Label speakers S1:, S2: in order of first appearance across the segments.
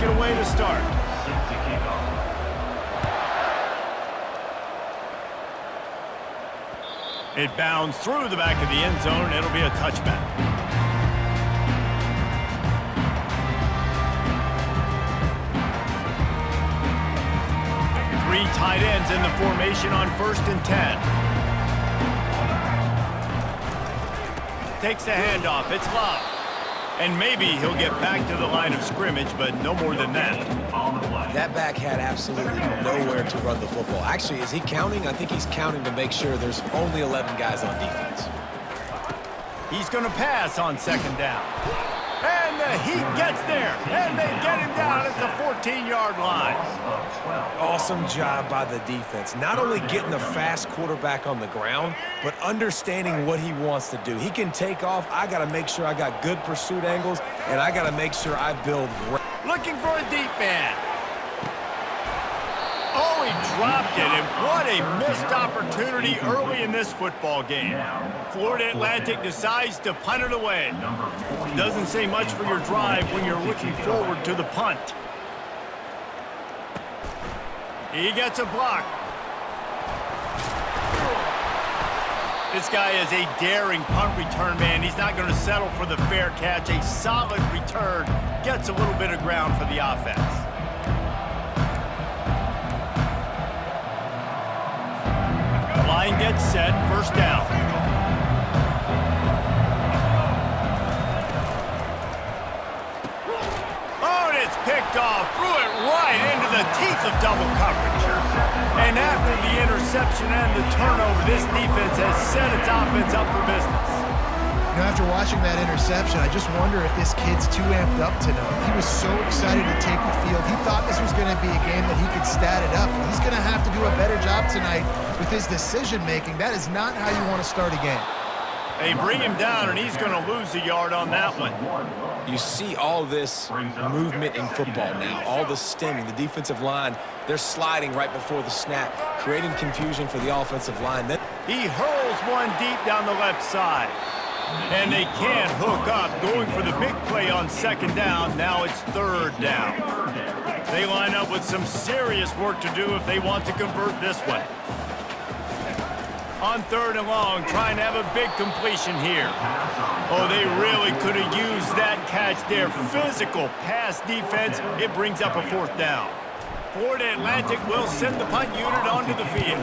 S1: kick it away to start. It bounds through the back of the end zone. It'll be a touchback. Three tight ends in the formation on 1st and 10. Takes the handoff. It's Love. And maybe he'll get back to the line of scrimmage, but no more than that.
S2: That back had absolutely nowhere to run the football. Actually, is he counting? I think he's counting to make sure there's only 11 guys on defense.
S1: He's going to pass on 2nd down. And he gets there. And they get him down at the 14-yard line.
S2: Awesome job by the defense. Not only getting the fast quarterback on the ground, but understanding what he wants to do. He can take off. I got to make sure I got good pursuit angles, and I got to make sure I build.
S1: Looking for a deep man. Oh, he dropped it, and what a missed opportunity early in this football game. Florida Atlantic decides to punt it away. Doesn't say much for your drive when you're looking forward to the punt. He gets a block. This guy is a daring punt return man. He's not going to settle for the fair catch. A solid return gets a little bit of ground for the offense. Line gets set, 1st down. Oh, and it's picked off, threw it right into the teeth of double coverage. And after the interception and the turnover, this defense has set its offense up for business.
S3: You know, after watching that interception, I just wonder if this kid's too amped up tonight. He was so excited to take the field. He thought this was going to be a game that he could stat it up. He's going to have to do a better job tonight with his decision-making. That is not how you want to start a game.
S1: They bring him down, and he's going to lose a yard on that one.
S2: You see all this movement in football now, all the stemming, the defensive line, they're sliding right before the snap, creating confusion for the offensive line. Then
S1: he hurls one deep down the left side. And they can't hook up, going for the big play on 2nd down. Now it's 3rd down. They line up with some serious work to do if they want to convert this one. On 3rd and long, trying to have a big completion here. Oh, they really could have used that catch there. Physical pass defense. It brings up a 4th down. Florida Atlantic will send the punt unit onto the field.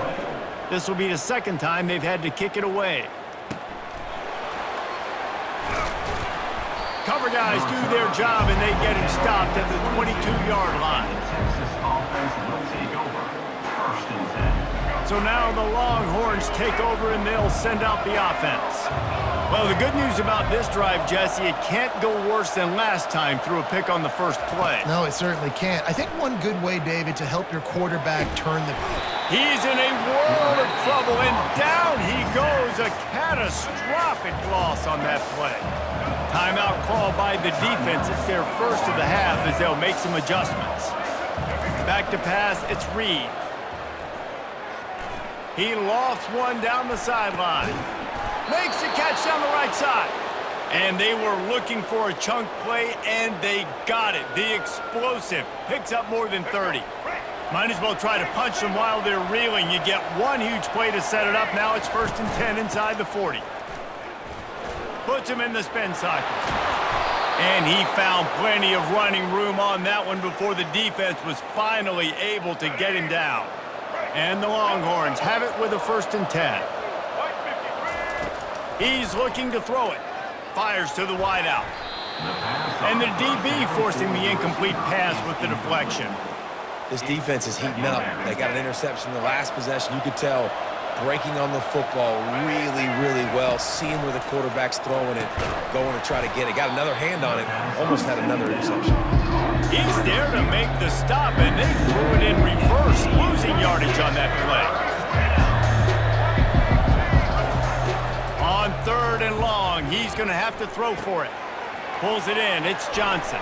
S1: This will be the 2nd time they've had to kick it away. Cover guys do their job, and they get him stopped at the 22-yard line. So now the Longhorns take over, and they'll send out the offense. Well, the good news about this drive, Jesse, it can't go worse than last time through a pick on the first play.
S3: No, it certainly can't. I think one good way, David, to help your quarterback turn the...
S1: He's in a world of trouble, and down he goes. A catastrophic loss on that play. Timeout call by the defense. It's their first of the half as they'll make some adjustments. Back to pass, it's Reed. He lofts one down the sideline. Makes the catch down the right side. And they were looking for a chunk play, and they got it. The explosive picks up more than 30. Might as well try to punch them while they're reeling. You get one huge play to set it up. Now it's 1st and 10 inside the 40. Puts him in the spin cycle. And he found plenty of running room on that one before the defense was finally able to get him down. And the Longhorns have it with a 1st and 10. He's looking to throw it. Fires to the wideout. And the DB forcing the incomplete pass with the deflection.
S2: this defense is heating up. They got an interception in the last possession. You could tell breaking on the football really, really well, seeing where the quarterback's throwing it, going to try to get it. Got another hand on it, almost had another interception.
S1: He's there to make the stop, and they threw it in reverse, losing yardage on that play. On 3rd and long, he's going to have to throw for it. Pulls it in. It's Johnson.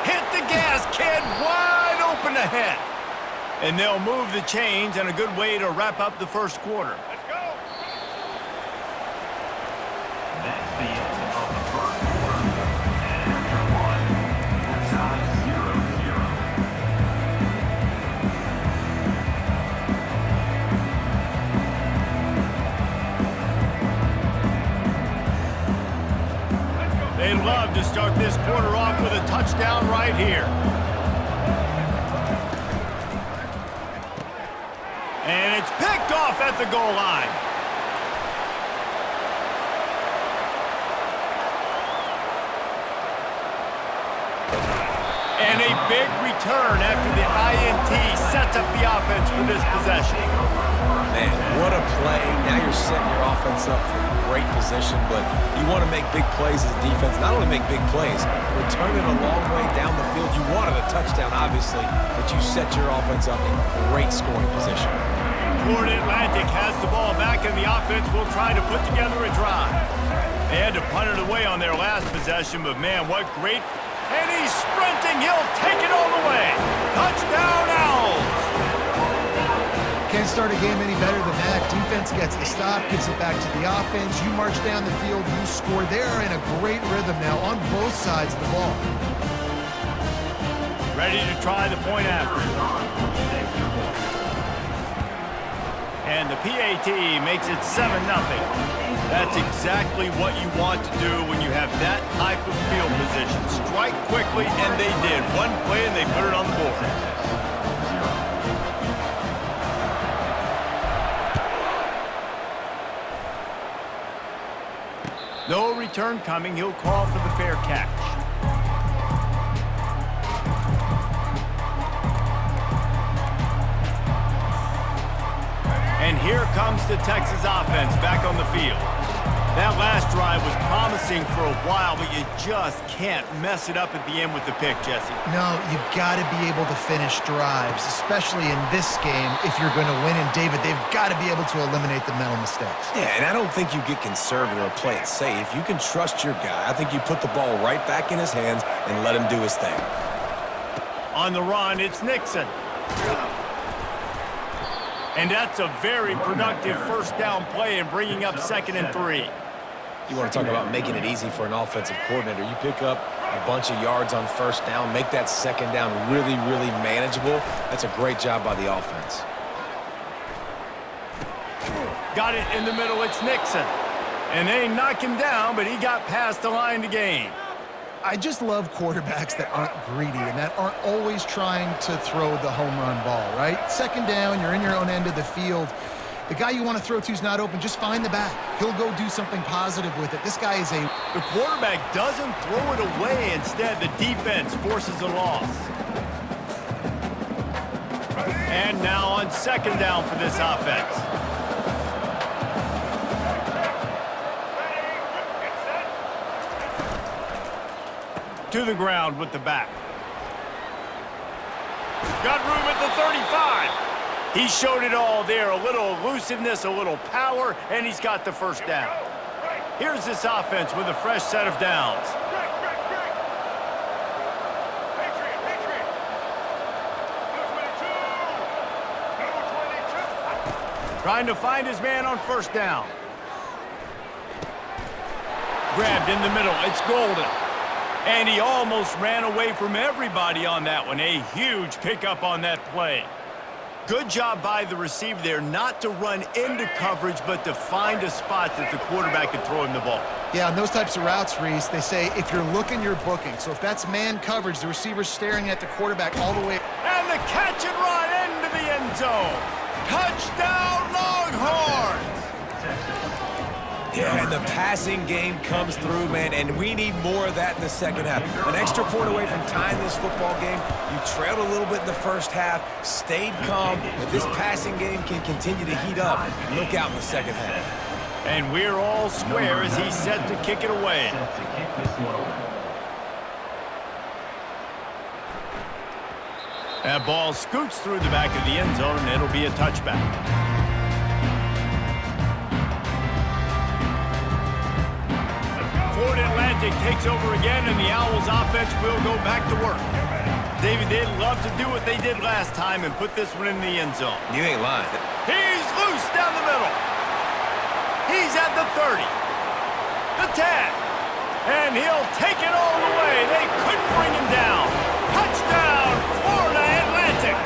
S1: Hit the gas, kid. Wide open ahead. And they'll move the chains, and a good way to wrap up the first quarter.
S4: Let's go. That's the end of the first quarter. And after one, the tie 0-0.
S1: They love to start this quarter off with a touchdown right here. And it's picked off at the goal line. And a big return after the INT sets up the offense for this possession.
S2: Man, what a play. Now you're setting your offense up for great position, but you want to make big plays as a defense. Not only make big plays, return it a long way down the field. You wanted a touchdown, obviously, but you set your offense up in great scoring position.
S1: Florida Atlantic has the ball back, and the offense will try to put together a drive. They had to punt it away on their last possession, but man, what great... And he's sprinting. He'll take it all the way. Touchdown, Owls.
S3: Can't start a game any better than that. Defense gets the stop, gives it back to the offense. You march down the field, you score. They're in a great rhythm now on both sides of the ball.
S1: Ready to try the point after. And the PAT makes it 7-0. That's exactly what you want to do when you have that type of field position. Strike quickly, and they did. One play, and they put it on the board. No return coming. He'll call for the fair catch. And here comes the Texas offense back on the field. That last drive was promising for a while, but you just can't mess it up at the end with the pick, Jesse.
S3: No, you've got to be able to finish drives, especially in this game if you're going to win. And, David, they've got to be able to eliminate the mental mistakes.
S2: Yeah, and I don't think you get conservative or play it safe. You can trust your guy. I think you put the ball right back in his hands and let him do his thing.
S1: On the run, it's Nixon. And that's a very productive first down play and bringing up 2nd and 3.
S2: You want to talk about making it easy for an offensive coordinator. You pick up a bunch of yards on first down, make that second down really, really manageable. That's a great job by the offense.
S1: Got it in the middle, it's Nixon. And they knock him down, but he got past the line to gain.
S3: I just love quarterbacks that aren't greedy and that aren't always trying to throw the home run ball, right? Second down, you're in your own end of the field. The guy you want to throw to is not open. Just find the back. He'll go do something positive with it. This guy is a...
S1: The quarterback doesn't throw it away. Instead, the defense forces a loss. And now on 2nd down for this offense. To the ground with the back. Got room at the 35. He showed it all there. A little elusiveness, a little power, and he's got the first down. Here's this offense with a fresh set of downs. Trying to find his man on first down. Grabbed in the middle. It's Golden. And he almost ran away from everybody on that one. A huge pickup on that play. Good job by the receiver there not to run into coverage, but to find a spot that the quarterback could throw him the ball.
S3: Yeah, on those types of routes, Reese, they say if you're looking, you're booking. So if that's man coverage, the receiver's staring at the quarterback all the way.
S1: And the catch and run into the end zone. Touchdown, Longhorns!
S2: Yeah, and the passing game comes through, man, and we need more of that in the second half. An extra point away from tying this football game. You trailed a little bit in the first half, stayed calm. If this passing game can continue to heat up, look out in the second half.
S1: And we're all square as he's set to kick it away. That ball scoots through the back of the end zone, and it'll be a touchback. Florida Atlantic takes over again, and the Owls offense will go back to work. David, they'd love to do what they did last time and put this one in the end zone.
S2: You ain't lying.
S1: He's loose down the middle. He's at the 30, the 10, and he'll take it all the way. They couldn't bring him down. Touchdown, Florida Atlantic.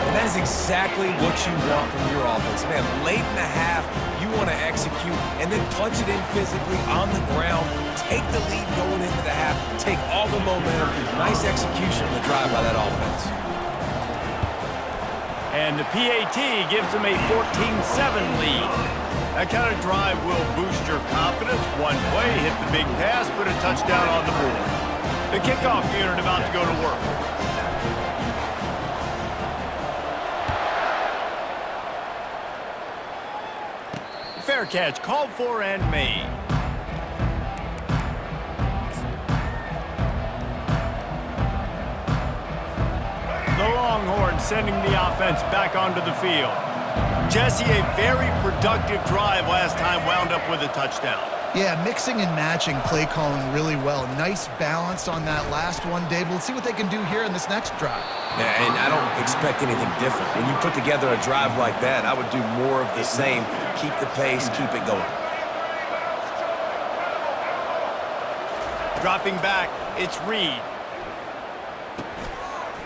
S2: And that is exactly what you want from your offense. Man, late in the half, you want to execute and then punch it in physically on the ground, take the lead going into the half, take all the momentum. Nice execution on the drive by that offense.
S1: And the PAT gives them a 14-7 lead. That kind of drive will boost your confidence. One play, hit the big pass, put a touchdown on the board. The kickoff unit about to go to work. Fair catch, called for and made. The Longhorns sending the offense back onto the field. Jesse, a very productive drive last time, wound up with a touchdown.
S3: Yeah, mixing and matching play calling really well. Nice balance on that last one, Dave. Let's see what they can do here in this next drive.
S2: Yeah, and I don't expect anything different. When you put together a drive like that, I would do more of the same. Keep the pace, keep it going.
S1: Dropping back, it's Reed.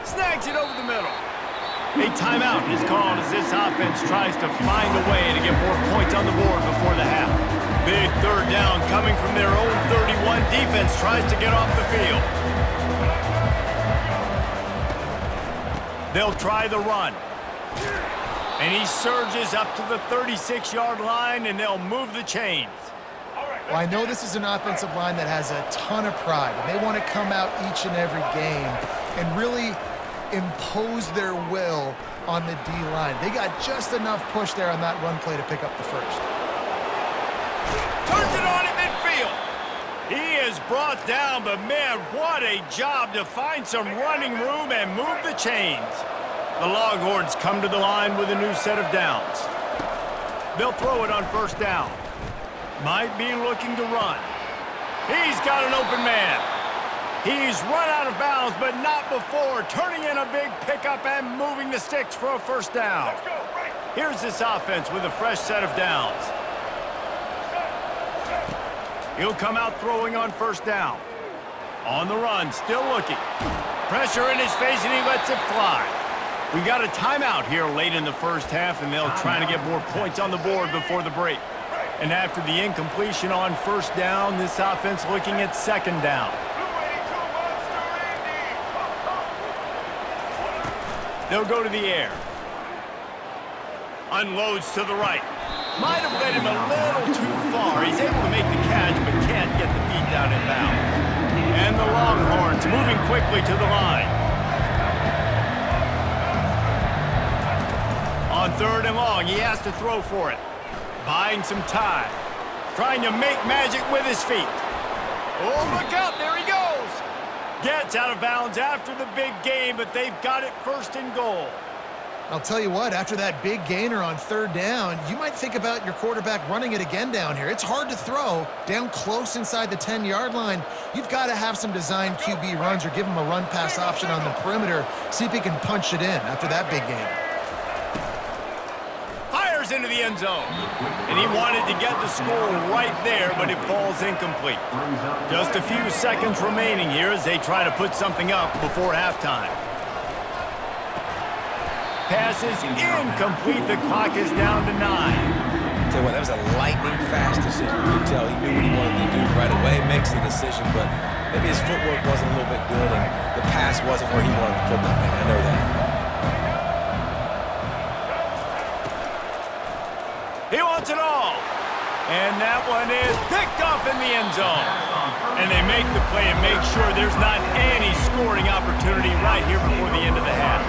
S1: Snags it over the middle. A timeout is called as this offense tries to find a way to get more points on the board before the half. Big third down coming from their own 31. Defense tries to get off the field. They'll try the run. And he surges up to the 36-yard line, and they'll move the chains.
S3: Well, I know this is an offensive line that has a ton of pride, and they want to come out each and every game and really impose their will on the D-line. They got just enough push there on that run play to pick up the first.
S1: Turns it on at midfield. He is brought down, but man, what a job to find some running room and move the chains. The Longhorns come to the line with a new set of downs. They'll throw it on first down. Might be looking to run. He's got an open man. He's run out of bounds, but not before turning in a big pickup and moving the sticks for a first down. Here's this offense with a fresh set of downs. He'll come out throwing on first down. On the run, still looking. Pressure in his face, and he lets it fly. We got a timeout here late in the first half, and they'll try to get more points on the board before the break. And after the incompletion on first down, this offense looking at second down. They'll go to the air. Unloads to the right. Might have led him a little too far. He's able to make the catch, but can't get the feet down in bounds. And the Longhorns moving quickly to the line. On third and long, he has to throw for it. Buying some time. Trying to make magic with his feet. Oh, look out, there he goes. Gets out of bounds after the big gain, but they've got it first and goal.
S3: I'll tell you what, after that big gainer on third down, you might think about your quarterback running it again down here. It's hard to throw down close inside the 10-yard line. You've got to have some designed QB runs or give him a run-pass option on the perimeter. See if he can punch it in after that big gain.
S1: Fires into the end zone. And he wanted to get the score right there, but it falls incomplete. Just a few seconds remaining here as they try to put something up before halftime. Pass is incomplete. The clock is down to 9.
S2: Tell you what, that was a lightning-fast decision. You could tell he knew what he wanted to do right away, makes the decision, but maybe his footwork wasn't a little bit good, and the pass wasn't where he wanted to put that thing. I know that.
S1: He wants it all. And that one is picked off in the end zone. And they make the play and make sure there's not any scoring opportunity right here before the end of the half.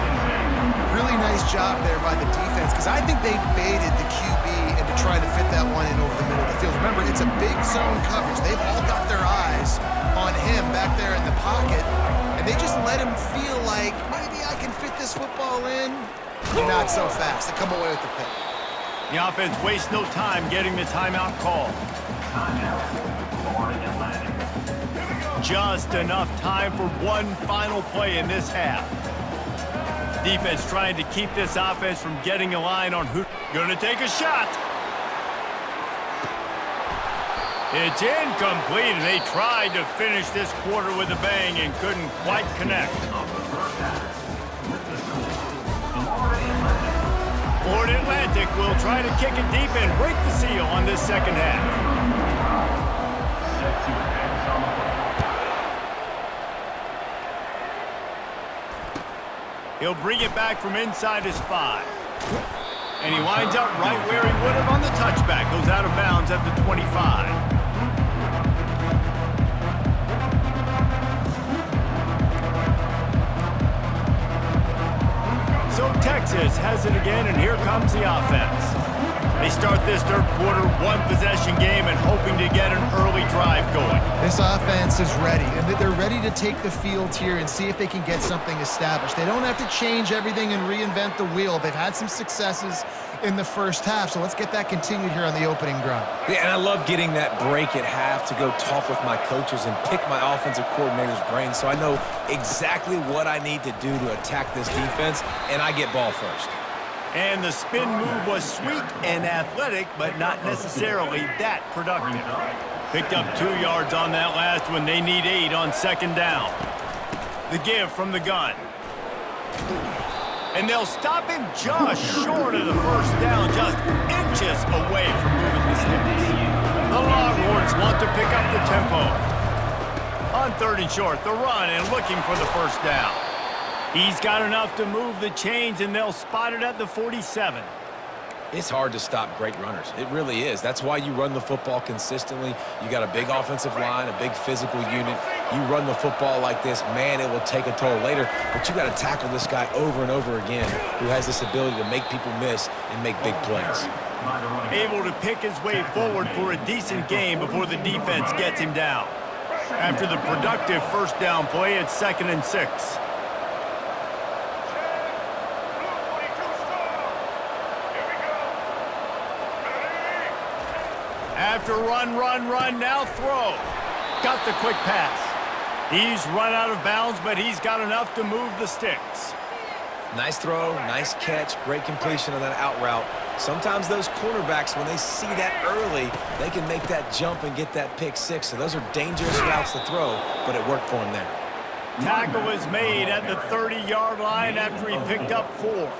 S3: Really nice job there by the defense, because I think they baited the QB into trying to fit that one in over the middle of the field. Remember, it's a big zone coverage. They've all got their eyes on him back there in the pocket, and they just let him feel like, maybe I can fit this football in. Not so fast. They come away with the pick.
S1: The offense wastes no time getting the timeout call. Just enough time for one final play in this half. Defense trying to keep this offense from getting a line on who. Gonna take a shot. It's incomplete, and they tried to finish this quarter with a bang and couldn't quite connect. 4th Florida Atlantic will try to kick it deep and break the seal on this second half. He'll bring it back from inside his 5. And he winds up right where he would have on the touchback. Goes out of bounds at the 25. So Texas has it again, and here comes the offense. They start this third quarter one-possession game and hoping to get an early drive going.
S3: This offense is ready, and they're ready to take the field here and see if they can get something established. They don't have to change everything and reinvent the wheel. They've had some successes in the first half, so let's get that continued here on the opening drive.
S2: Yeah, and I love getting that break at half to go talk with my coaches and pick my offensive coordinator's brain so I know exactly what I need to do to attack this defense, and I get ball first.
S1: And the spin move was sweet and athletic, but not necessarily that productive. Picked up 2 yards on that last one. They need 8 on second down. The give from the gun. And they'll stop him just short of the first down, just inches away from moving the sticks. The Longhorns want to pick up the tempo. On 3rd and short, the run and looking for the first down. He's got enough to move the chains, and they'll spot it at the 47.
S2: It's hard to stop great runners. It really is. That's why you run the football consistently. You got a big offensive line, a big physical unit. You run the football like this, man, it will take a toll later. But you got to tackle this guy over and over again who has this ability to make people miss and make big plays.
S1: Able to pick his way forward for a decent game before the defense gets him down. After the productive first down play, it's 2nd and 6. After run, now throw. Got the quick pass. He's run out of bounds, but he's got enough to move the sticks.
S2: Nice throw, nice catch, great completion on that out route. Sometimes those cornerbacks, when they see that early, they can make that jump and get that pick 6. So those are dangerous routes to throw, but it worked for him there.
S1: Tackle is made at the 30-yard line after he picked up 4.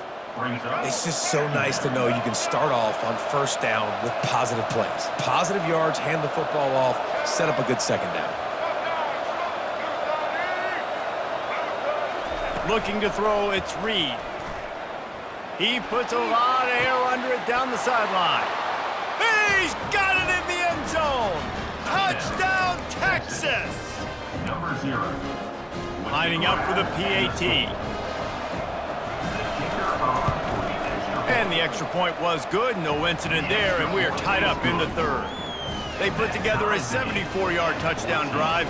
S2: It's just so nice to know you can start off on first down with positive plays. Positive yards, hand the football off, set up a good second down.
S1: Looking to throw, it's Reed. He puts a lot of air under it down the sideline. He's got it in the end zone. Touchdown, Texas.
S4: Number 0.
S1: Lining up for the PAT. And the extra point was good. No incident there, and we are tied up in the 3rd. They put together a 74-yard touchdown drive,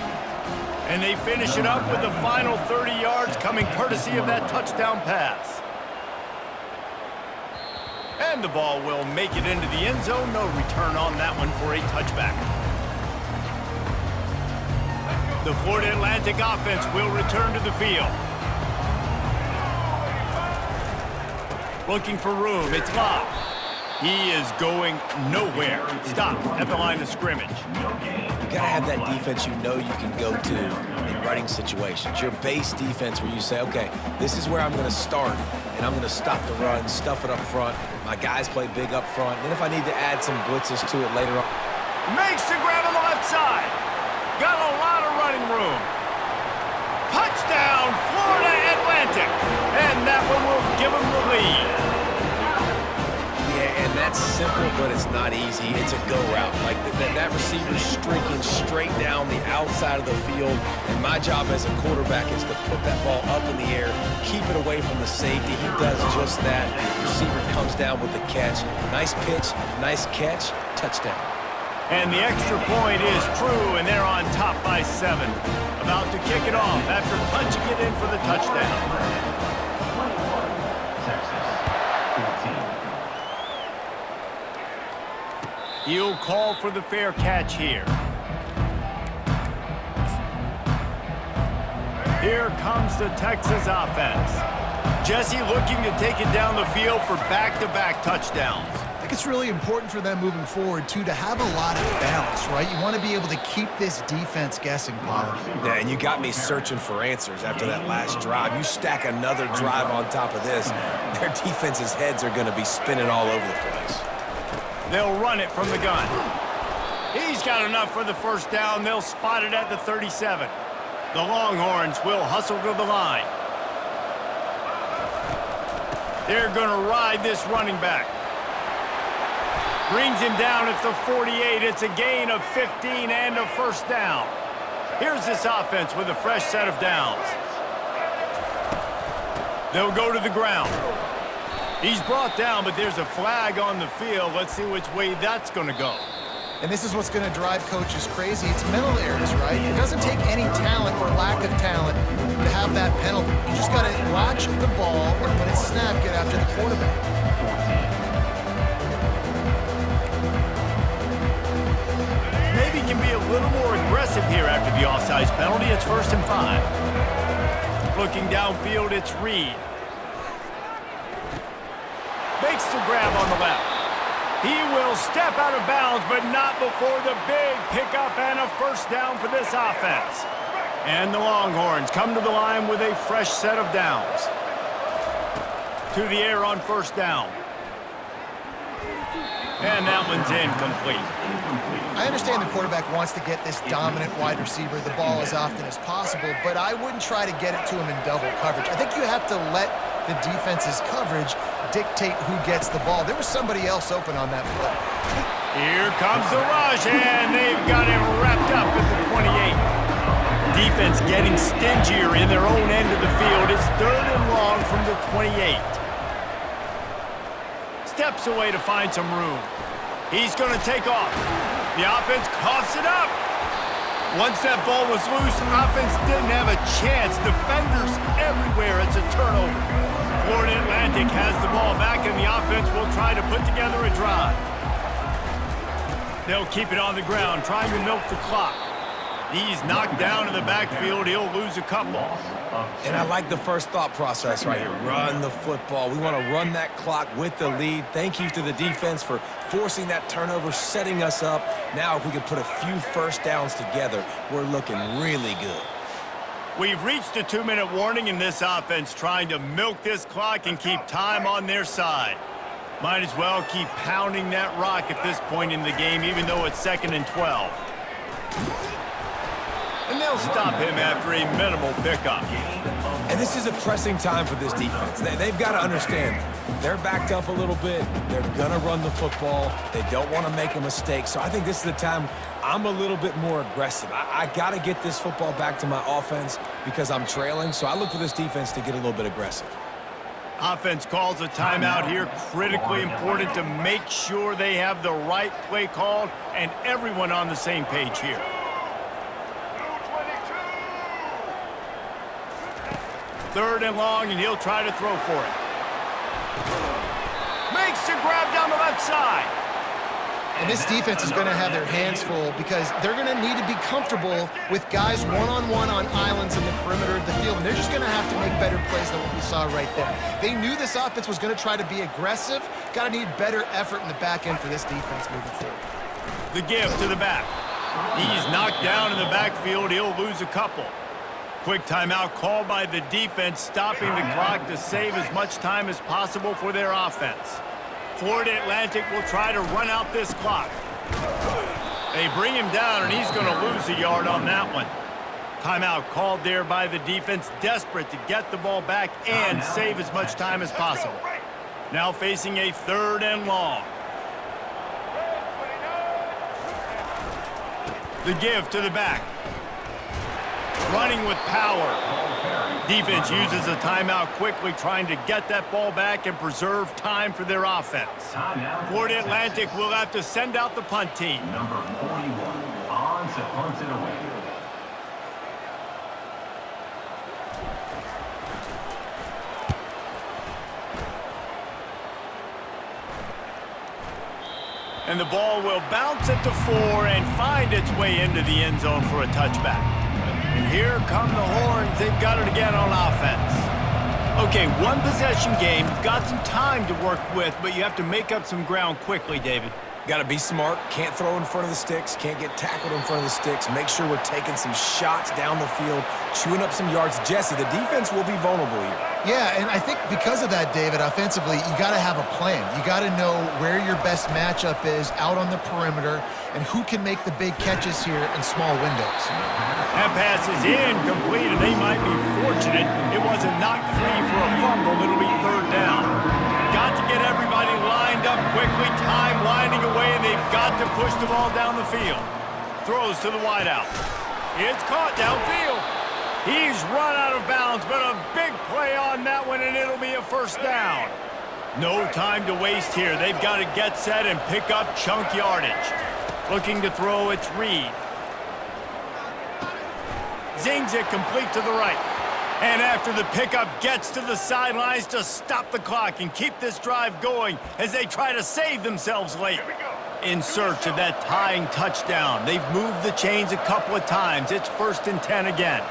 S1: and they finish it up with the final 30 yards coming courtesy of that touchdown pass. And the ball will make it into the end zone. No return on that one for a touchback. The Florida Atlantic offense will return to the field. Looking for room. It's Locke. He is going nowhere. Stop at the line of scrimmage.
S2: You got to have that defense you know you can go to in running situations. Your base defense where you say, okay, this is where I'm going to start, and I'm going to stop the run, stuff it up front. My guys play big up front. And then if I need to add some blitzes to it later on.
S1: Makes the grab on the left side. Got a lot of running room. Touchdown, Florida Atlantic. And that one will give them the lead.
S2: Yeah, and that's simple, but it's not easy. It's a go route. Like that receiver's streaking straight down the outside of the field, and my job as a quarterback is to put that ball up in the air, keep it away from the safety. He does just that. Receiver comes down with the catch. Nice pitch, nice catch, touchdown.
S1: And the extra point is true, and they're on top by 7. About to kick it off after punching it in for the touchdown.
S4: 21, Texas, 14.
S1: He'll call for the fair catch here. Here comes the Texas offense. Jesse looking to take it down the field for back-to-back touchdowns.
S3: I think it's really important for them moving forward, too, to have a lot of balance, right? You want to be able to keep this defense guessing, Bob.
S2: Yeah, and you got me searching for answers after that last drive. You stack another drive on top of this, their defense's heads are going to be spinning all over the place.
S1: They'll run it from the gun. He's got enough for the first down. They'll spot it at the 37. The Longhorns will hustle to the line. They're going to ride this running back. Brings him down at the 48. It's a gain of 15 and a first down. Here's this offense with a fresh set of downs. They'll go to the ground. He's brought down, but there's a flag on the field. Let's see which way that's going to go.
S3: And this is what's going to drive coaches crazy. It's mental errors, right? It doesn't take any talent or lack of talent to have that penalty. You just got to watch the ball, and when it's snapped, get after the quarterback.
S1: Maybe can be a little more aggressive here after the offsides penalty. It's 1st and 5. Looking downfield, it's Reed. Makes the grab on the left. He will step out of bounds, but not before the big pickup and a first down for this offense. And the Longhorns come to the line with a fresh set of downs. To the air on first down. And that one's incomplete.
S3: I understand the quarterback wants to get this dominant wide receiver the ball as often as possible, but I wouldn't try to get it to him in double coverage. I think you have to let the defense's coverage dictate who gets the ball. There was somebody else open on that play.
S1: Here comes the rush, and they've got it wrapped up at the 28. Defense getting stingier in their own end of the field. It's 3rd and long from the 28. Steps away to find some room. He's going to take off. The offense coughs it up. Once that ball was loose, offense didn't have a chance. Defenders everywhere. It's a turnover. Florida Atlantic has the ball back, and the offense will try to put together a drive. They'll keep it on the ground, trying to milk the clock. He's knocked down in the backfield. He'll lose a couple.
S2: And I like the first thought process right here. Run the football. We want to run that clock with the lead. Thank you to the defense for forcing that turnover, setting us up. Now, if we could put a few first downs together, we're looking really good.
S1: We've reached a 2-minute warning in this offense, trying to milk this clock and keep time on their side. Might as well keep pounding that rock at this point in the game, even though it's 2nd and 12. And they'll stop him after a minimal pickup.
S2: And this is a pressing time for this defense. They've got to understand, they're backed up a little bit. They're going to run the football. They don't want to make a mistake. So I think this is the time I'm a little bit more aggressive. I got to get this football back to my offense because I'm trailing. So I look for this defense to get a little bit aggressive.
S1: Offense calls a timeout here. Critically important to make sure they have the right play called and everyone on the same page here. Third and long, and he'll try to throw for it. Makes the grab down the left side.
S3: And this defense is going to have their hands full because they're going to need to be comfortable with guys one-on-one on islands in the perimeter of the field, and they're just going to have to make better plays than what we saw right there. They knew this offense was going to try to be aggressive. Got to need better effort in the back end for this defense moving forward.
S1: The give to the back. He's knocked down in the backfield. He'll lose a couple. Quick timeout called by the defense, stopping the clock to save as much time as possible for their offense. Florida Atlantic will try to run out this clock. They bring him down, and he's going to lose a yard on that one. Timeout called there by the defense, desperate to get the ball back and save as much time as possible. Now facing a 3rd and long. The give to the back. Running with power. Defense uses a timeout quickly, trying to get that ball back and preserve time for their offense. Florida Atlantic will have to send out the punt team.
S4: Number 41 on to punt it away.
S1: And the ball will bounce at the 4 and find its way into the end zone for a touchback. And here come the Horns. They've got it again on offense. Okay, one possession game. You've got some time to work with, but you have to make up some ground quickly, David.
S2: Got to be smart. Can't throw in front of the sticks. Can't get tackled in front of the sticks. Make sure we're taking some shots down the field, chewing up some yards. Jesse, the defense will be vulnerable here.
S3: Yeah, and I think because of that, David, offensively, you got to have a plan. You got to know where your best matchup is out on the perimeter and who can make the big catches here in small windows.
S1: That pass is incomplete, and they might be fortunate it wasn't knocked free for a fumble. It'll be third down. Got to get everybody lined up quickly, time winding away, and they've got to push the ball down the field. Throws to the wideout. It's caught downfield. He's run out of bounds, but a big play on that one, and it'll be a first down. No time to waste here. They've got to get set and pick up chunk yardage. Looking to throw, it's Reed. Zings it complete to the right. And after the pickup, gets to the sidelines to stop the clock and keep this drive going as they try to save themselves late. In search of that tying touchdown. They've moved the chains a couple of times. It's 1st and 10 again.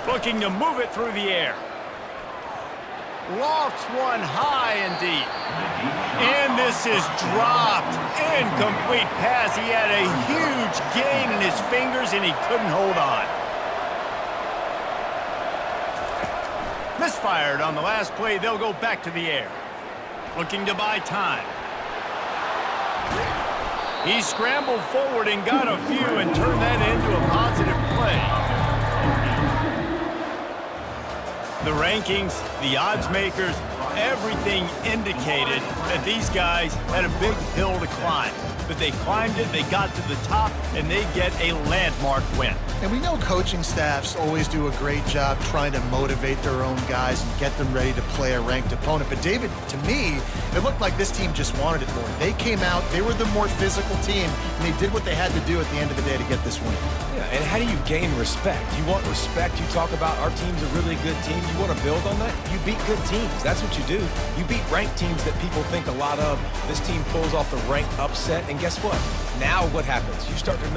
S1: Looking to move it through the air. Lofts one high and deep. And this is dropped. Incomplete pass. He had a huge gain in his fingers, and he couldn't hold on. Misfired on the last play. They'll go back to the air. Looking to buy time. He scrambled forward and got a few and turned that into a positive play. The rankings, the odds makers, everything indicated that these guys had a big hill to climb. But they climbed it, they got to the top, and they get a landmark win.
S3: And we know coaching staffs always do a great job trying to motivate their own guys and get them ready to play a ranked opponent. But David, to me, it looked like this team just wanted it more. They came out, they were the more physical team, and they did what they had to do at the end of the day to get this win.
S2: Yeah, and how do you gain respect? You want respect. You talk about our team's a really good team. You want to build on that? You beat good teams. That's what you do. You beat ranked teams that people think a lot of. This team pulls off the ranked upset, and guess what? Now what happens? You start to make